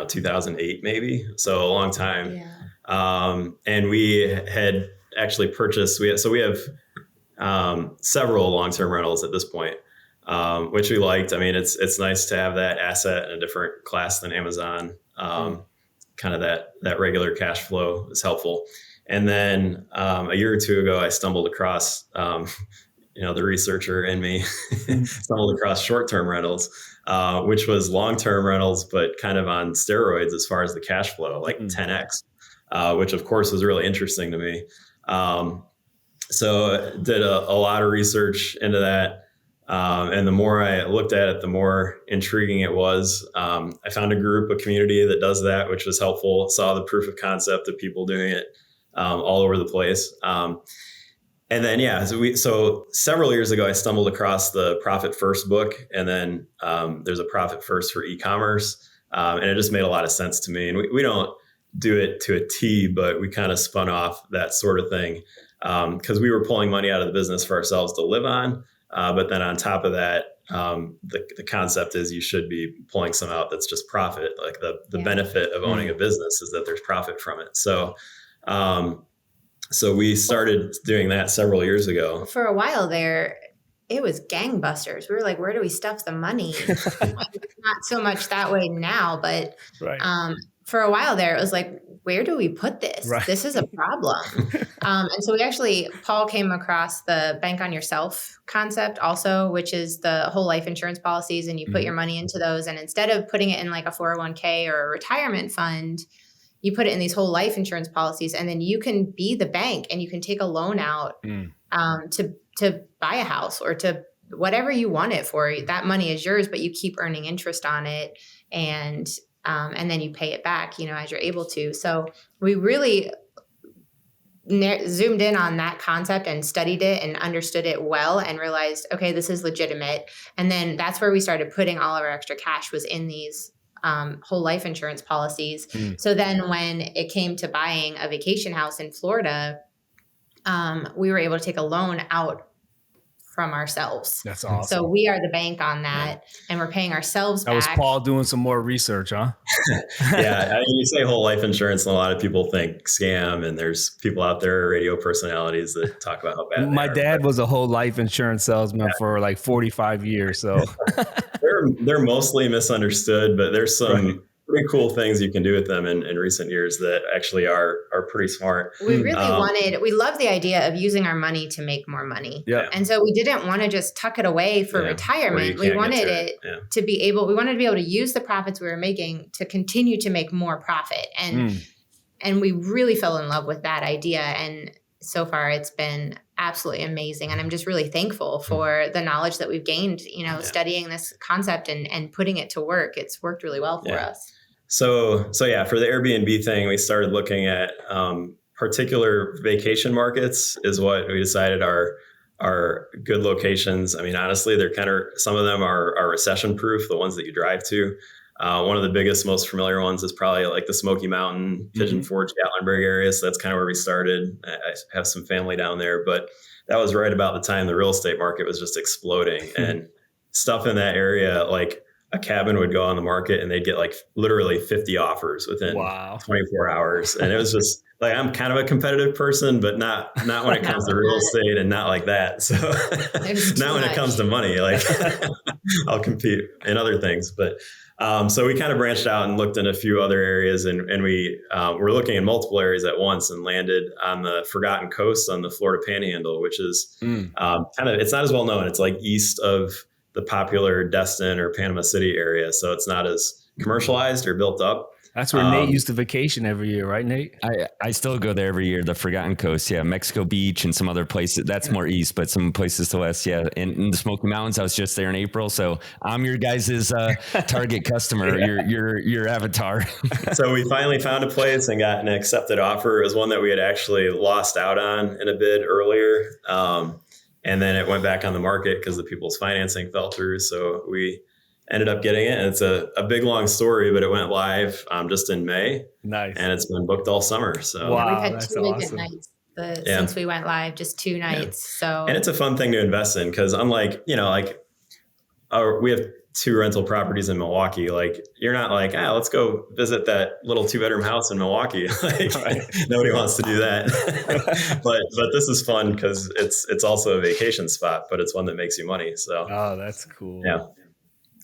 2008 maybe. So a long time. Yeah. And we had actually purchased, we have several long-term rentals at this point, which we liked. I mean, it's nice to have that asset in a different class than Amazon. Kind of that regular cash flow is helpful. And then a year or two ago, I stumbled across, the researcher in me stumbled across short-term rentals, which was long-term rentals, but kind of on steroids as far as the cash flow, like 10x, which of course was really interesting to me. So did a lot of research into that. And the more I looked at it, the more intriguing it was. I found a group, a community that does that, which was helpful. Saw the proof of concept of people doing it all over the place. And then, so several years ago, I stumbled across the Profit First book, and then there's a Profit First for e-commerce. And it just made a lot of sense to me. And we don't do it to a T, but we kind of spun off that sort of thing because we were pulling money out of the business for ourselves to live on. But then on top of that, the concept is you should be pulling some out that's just profit. Like the benefit of owning a business is that there's profit from it. So we started doing that several years ago. For a while there, it was gangbusters. We were like, where do we stuff the money? Not so much that way now, but for a while there, it was like, where do we put this? Right. This is a problem. And so Paul came across the bank on yourself concept also, which is the whole life insurance policies, and you put your money into those. And instead of putting it in like a 401k or a retirement fund, you put it in these whole life insurance policies, and then you can be the bank and you can take a loan out to buy a house or to whatever you want it for. That money is yours, but you keep earning interest on it. And then you pay it back, as you're able to. So we really zoomed in on that concept and studied it and understood it well and realized, okay, this is legitimate. And then that's where we started putting all of our extra cash was in these whole life insurance policies. So then when it came to buying a vacation house in Florida, we were able to take a loan out from ourselves. That's awesome. So we are the bank on that, and we're paying ourselves back. That was Paul doing some more research, huh? Yeah, you say whole life insurance, and a lot of people think scam, and there's people out there, radio personalities, that talk about how bad My dad was a whole life insurance salesman for like 45 years. So they're mostly misunderstood, but there's some pretty cool things you can do with them in recent years that actually are pretty smart. We really we love the idea of using our money to make more money. Yeah. And so we didn't want to just tuck it away for retirement. We wanted to be able to use the profits we were making to continue to make more profit. And we really fell in love with that idea. And so far it's been absolutely amazing. And I'm just really thankful for the knowledge that we've gained, studying this concept and putting it to work. It's worked really well for us. So for the Airbnb thing, we started looking at particular vacation markets is what we decided are good locations. I mean, honestly, they're some of them are recession proof, the ones that you drive to. One of the biggest, most familiar ones is probably like the Smoky Mountain, Pigeon Forge, Gatlinburg area. So that's kind of where we started. I have some family down there, but that was right about the time the real estate market was just exploding and stuff in that area. Like a cabin would go on the market and they'd get like literally 50 offers within 24 hours. And it was just like, I'm kind of a competitive person, but not when it comes to real estate and not like that. So not when it comes to money, like I'll compete in other things, but so we kind of branched out and looked in a few other areas, and we were looking in multiple areas at once and landed on the Forgotten Coast on the Florida Panhandle, which is it's not as well known. It's like east of the popular Destin or Panama City area. So it's not as commercialized or built up. That's where Nate used to vacation every year, right, Nate? I still go there every year, the Forgotten Coast. Yeah, Mexico Beach and some other places. That's more east, but some places to west. Yeah, in the Smoky Mountains, I was just there in April. So I'm your guys' target customer, your avatar. So we finally found a place and got an accepted offer. It was one that we had actually lost out on in a bid earlier. And then it went back on the market because the people's financing fell through. So we ended up getting it. And it's a big, long story, but it went live just in May. Nice. And it's been booked all summer. So we've had 2 weekend nights since we went live, just 2 nights. So and it's a fun thing to invest in because unlike, we have 2 rental properties in Milwaukee. Like you're not like, let's go visit that little 2-bedroom house in Milwaukee. Nobody wants to do that. but this is fun because it's also a vacation spot, but it's one that makes you money. So that's cool. Yeah.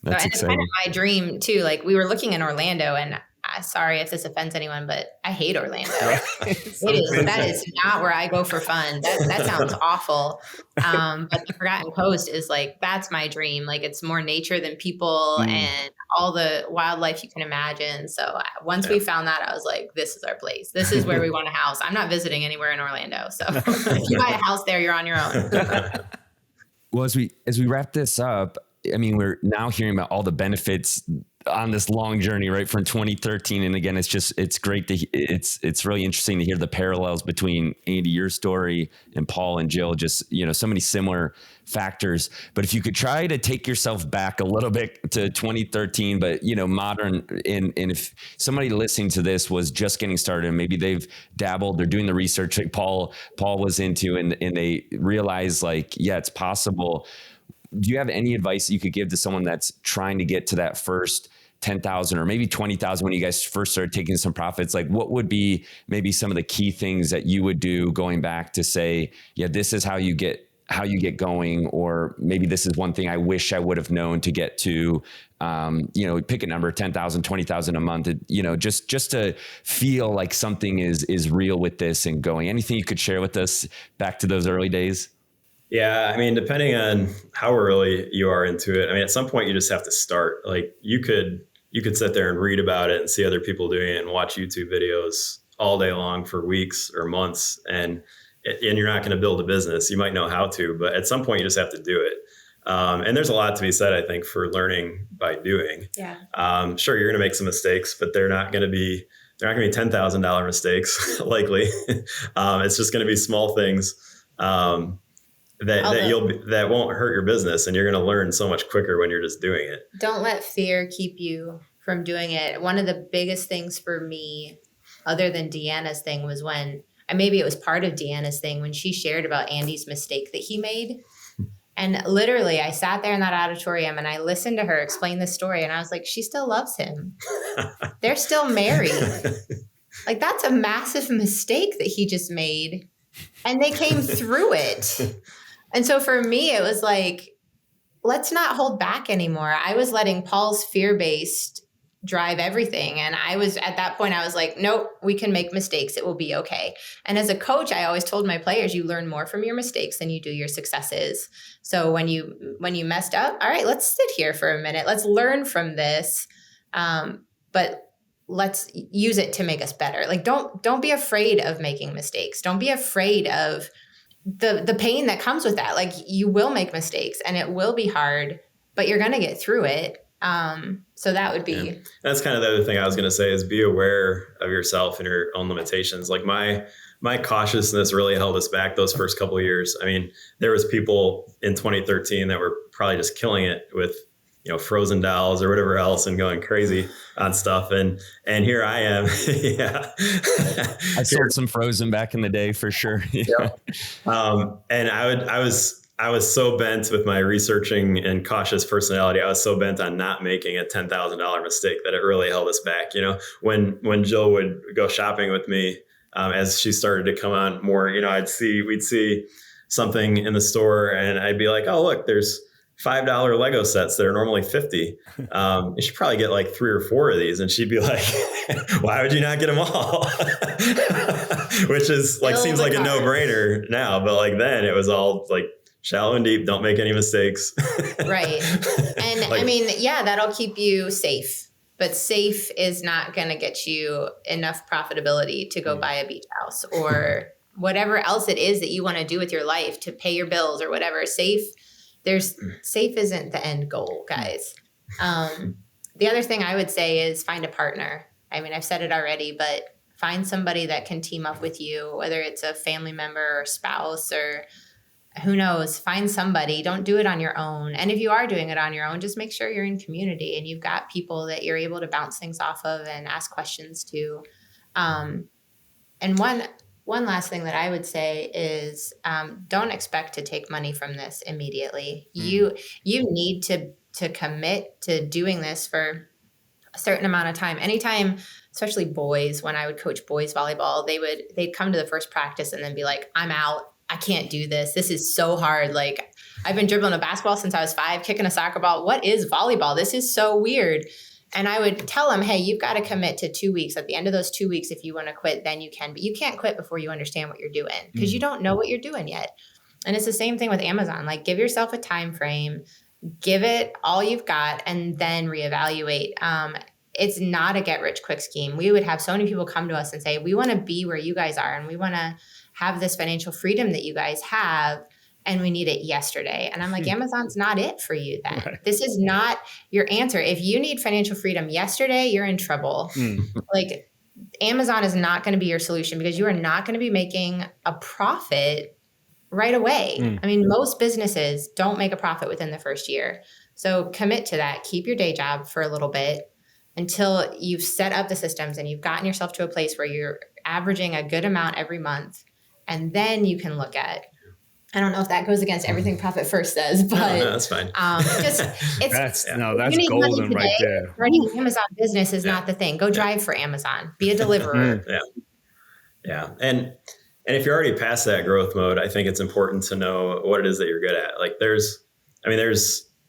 That's exciting. It's kind of my dream too. Like we were looking in Orlando, and sorry if this offends anyone, but I hate Orlando. That is not where I go for fun. That sounds awful. But the Forgotten Coast is like, that's my dream. Like, it's more nature than people and all the wildlife you can imagine. So once we found that, I was like, this is our place. This is where we want a house. I'm not visiting anywhere in Orlando. So if you buy a house there, you're on your own. Well, as we wrap this up, I mean, we're now hearing about all the benefits on this long journey, right, from 2013. And again, it's great it's really interesting to hear the parallels between Andy, your story, and Paul and Jill, just, so many similar factors. But if you could try to take yourself back a little bit to 2013, but, modern, and if somebody listening to this was just getting started and maybe they've dabbled, they're doing the research like Paul was into, and they realize like, yeah, it's possible. Do you have any advice that you could give to someone that's trying to get to that first 10,000 or maybe 20,000 when you guys first started taking some profits? Like, what would be maybe some of the key things that you would do going back to say, yeah, this is how you get going, or maybe this is one thing I wish I would have known to get to, pick a number, 10,000, 20,000 a month, just to feel like something is real with this and going. Anything you could share with us back to those early days? Yeah, I mean, depending on how early you are into it, I mean, at some point you just have to start. Like, you could sit there and read about it and see other people doing it and watch YouTube videos all day long for weeks or months, and you're not going to build a business. You might know how to, but at some point you just have to do it. And there's a lot to be said, I think, for learning by doing. Yeah. Sure, you're going to make some mistakes, but they're not going to be $10,000 mistakes likely. It's just going to be small things. That won't hurt your business, and you're going to learn so much quicker when you're just doing it. Don't let fear keep you from doing it. One of the biggest things for me, other than Deanna's thing, was when, and maybe it was part of Deanna's thing, when she shared about Andy's mistake that he made. And literally, I sat there in that auditorium and I listened to her explain the story, and I was like, she still loves him. They're still married. Like, that's a massive mistake that he just made, and they came through it. And so for me, it was like, let's not hold back anymore. I was letting Paul's fear-based drive everything. And at that point, I was like, nope, we can make mistakes. It will be okay. And as a coach, I always told my players, you learn more from your mistakes than you do your successes. So when you messed up, all right, let's sit here for a minute. Let's learn from this. But let's use it to make us better. Like, don't be afraid of making mistakes. Don't be afraid of the pain that comes with that. Like, you will make mistakes and it will be hard, but you're going to get through it. So that would be. Yeah. That's kind of the other thing I was going to say, is be aware of yourself and your own limitations. Like, my cautiousness really held us back those first couple of years. I mean, there was people in 2013 that were probably just killing it with, Frozen dolls or whatever else and going crazy on stuff. And here I am. Yeah. I sold some Frozen back in the day for sure. Yeah. And I was so bent with my researching and cautious personality. I was so bent on not making a $10,000 mistake that it really held us back. When Jill would go shopping with me, as she started to come on more, we'd see something in the store and I'd be like, oh, look, there's $5 Lego sets that are normally $50. You should probably get like 3 or 4 of these. And she'd be like, why would you not get them all? Which is like, seems like a no-brainer now, but like then it was all like shallow and deep. Don't make any mistakes. Right. And I mean, yeah, that'll keep you safe, but safe is not going to get you enough profitability to go buy a beach house or whatever else it is that you want to do with your life to pay your bills or whatever. Safe isn't the end goal, guys. The other thing I would say is find a partner. I mean, I've said it already, but find somebody that can team up with you, whether it's a family member or spouse or who knows, find somebody. Don't do it on your own. And if you are doing it on your own, just make sure you're in community and you've got people that you're able to bounce things off of and ask questions to. And one last thing that I would say is don't expect to take money from this immediately. You need to commit to doing this for a certain amount of time. Anytime, especially boys, when I would coach boys volleyball, they'd come to the first practice and then be like, I'm out. I can't do this. This is so hard. Like, I've been dribbling a basketball since I was 5, kicking a soccer ball. What is volleyball? This is so weird. And I would tell them, hey, you've got to commit to 2 weeks. At the end of those 2 weeks, if you want to quit, then you can. But you can't quit before you understand what you're doing, because you don't know what you're doing yet. And it's the same thing with Amazon. Like, give yourself a time frame, give it all you've got, and then reevaluate. It's not a get rich quick scheme. We would have so many people come to us and say, we want to be where you guys are, and we want to have this financial freedom that you guys have, and we need it yesterday. And I'm like, Amazon's not it for you then. Right. This is not your answer. If you need financial freedom yesterday, you're in trouble. Like, Amazon is not going to be your solution, because you are not going to be making a profit right away. I mean, most businesses don't make a profit within the first year. So commit to that. Keep your day job for a little bit until you've set up the systems and you've gotten yourself to a place where you're averaging a good amount every month. And then you can look at, I don't know if that goes against everything Profit First says, but no, that's fine. That's golden right there. Running an Amazon business is not the thing. Go drive for Amazon. Be a deliverer. Yeah. And if you're already past that growth mode, I think it's important to know what it is that you're good at. Like, there's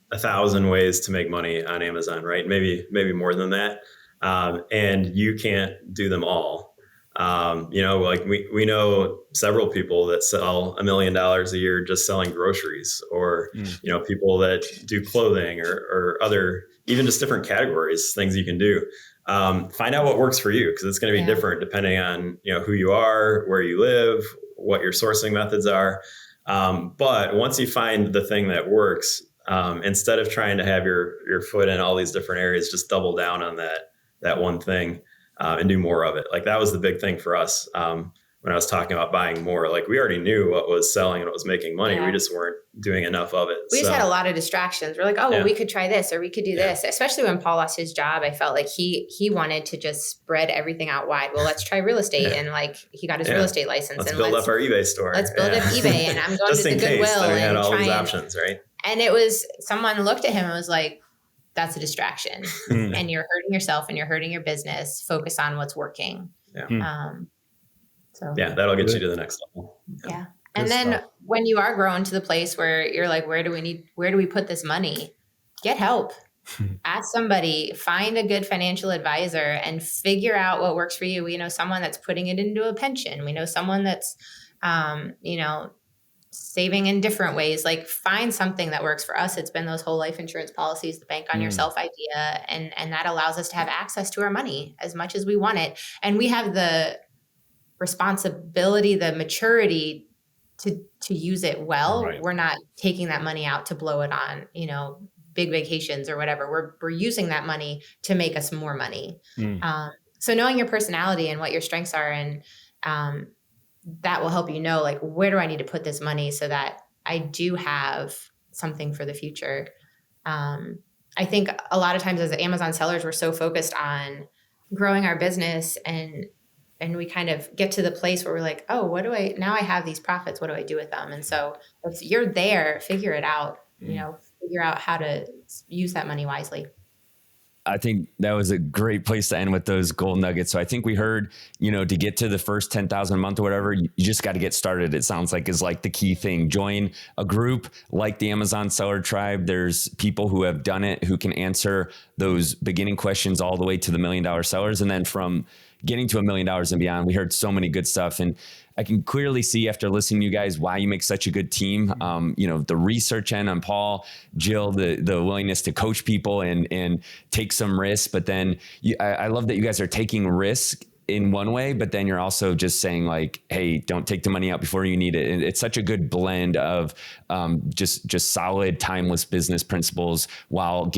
1,000 ways to make money on Amazon, right? Maybe more than that. And you can't do them all. Like we know several people that sell $1 million a year just selling groceries, or, people that do clothing or other, even just different categories, things you can do. Find out what works for you, because it's going to be different depending on, who you are, where you live, what your sourcing methods are. But once you find the thing that works, instead of trying to have your foot in all these different areas, just double down on that one thing, and do more of it. Like, that was the big thing for us. When I was talking about buying more, like, we already knew what was selling and what was making money. Yeah. We just weren't doing enough of it. We just had a lot of distractions. We're like, well, we could try this, or we could do this. Especially when Paul lost his job, I felt like he wanted to just spread everything out wide. Well, let's try real estate. And like, he got his real estate license. Let's build up our eBay store. Let's build up eBay. And I'm going to the Goodwill. Then we had and all these options, right? And it was, someone looked at him and was like, that's a distraction. And you're hurting yourself and you're hurting your business. Focus on what's working. That'll get you to the next level. Yeah. And then when you are growing to the place where you're like, where do we put this money? Get help. Ask somebody, find a good financial advisor, and figure out what works for you. We know someone that's putting it into a pension. We know someone that's, saving in different ways. Like, find something that works for us. It's been those whole life insurance policies, the bank on yourself idea. And that allows us to have access to our money as much as we want it. And we have the responsibility, the maturity to use it well. Right. We're not taking that money out to blow it on, big vacations or whatever. We're using that money to make us more money. So knowing your personality and what your strengths are, and that will help you know, like, where do I need to put this money so that I do have something for the future. I think a lot of times as Amazon sellers, we're so focused on growing our business, and we kind of get to the place where we're like, oh, now I have these profits. What do I do with them? And so if you're there, figure it out, figure out how to use that money wisely. I think that was a great place to end with those gold nuggets. So I think we heard, to get to the first 10,000 a month or whatever, you just got to get started. It sounds like is like the key thing. Join a group like the Amazon Seller Tribe. There's people who have done it, who can answer those beginning questions all the way to the $1 million sellers. And then from getting to $1 million and beyond, we heard so many good stuff. And I can clearly see after listening to you guys why you make such a good team. The research end on Paul, Jill, the willingness to coach people and take some risks. But then I love that you guys are taking risk in one way, but then you're also just saying like, hey, don't take the money out before you need it. And it's such a good blend of just solid, timeless business principles while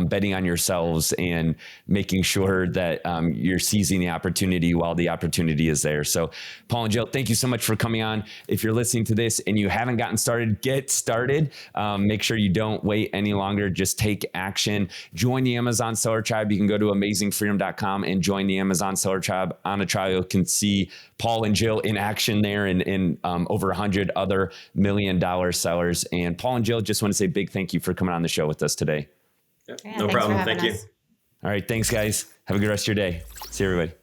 betting on yourselves and making sure that you're seizing the opportunity while the opportunity is there. So Paul and Jill, thank you so much for coming on. If you're listening to this and you haven't gotten started, get started. Make sure you don't wait any longer. Just take action. Join the Amazon Seller Tribe. You can go to amazingfreedom.com and join the Amazon Seller Tribe. On a trial, you can see Paul and Jill in action there, and over 100 other $1 million sellers. And Paul and Jill, just want to say big thank you for coming on the show with us today. No problem. Thank you. All right. Thanks, guys. Have a good rest of your day. See you, everybody.